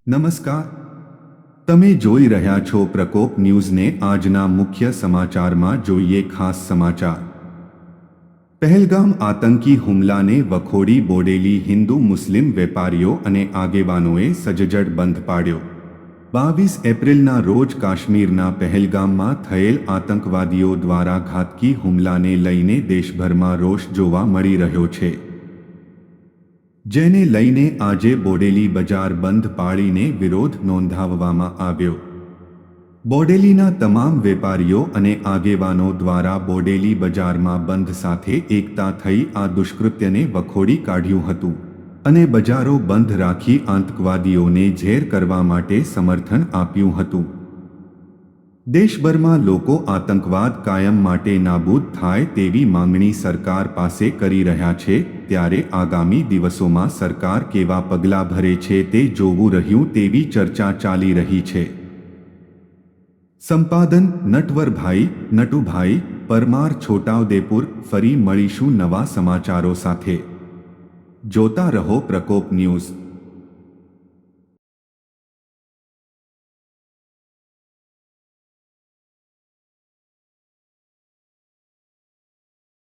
નમસ્કાર. તમે જોઈ રહ્યા છો પ્રકોપ ન્યૂઝને. આજના મુખ્ય સમાચારમાં જોઈએ ખાસ સમાચાર. પહેલગામ આતંકી હુમલાને વખોડી બોડેલી હિન્દુ મુસ્લિમ વેપારીઓ અને આગેવાનોએ સજ્જડ બંધ પાડ્યો. 22 એપ્રિલના રોજ કાશ્મીરના પહેલગામમાં થયેલ આતંકવાદીઓ દ્વારા ઘાતકી હુમલાને લઈને દેશભરમાં રોષ જોવા મળી રહ્યો છે, જેને લઈને આજે બોડેલી બજાર બંધ પાડીને વિરોધ નોંધાવવામાં આવ્યો. બોડેલીના તમામ વેપારીઓ અને આગેવાનો દ્વારા બોડેલી બજારમાં બંધ સાથે એકતા થઈ આ દુષ્કૃત્યને વખોડી કાઢ્યું હતું અને બજારો બંધ રાખી આતંકવાદીઓને ઝેર કરવા માટે સમર્થન આપ્યું હતું. દેશભરમાં લોકો આતંકવાદ કાયમ માટે નાબૂદ થાય તેવી માંગણી સરકાર પાસે કરી રહ્યા છે, ત્યારે આગામી દિવસોમાં સરકાર કેવા પગલાં ભરે છે તે જોવું રહ્યું તેવી ચર્ચા ચાલી રહી છે. સંપાદન નટુભાઈ પરમાર, છોટાઉદેપુર. ફરી મળીશું નવા સમાચારો સાથે. જોતા રહો પ્રકોપ ન્યૂઝ.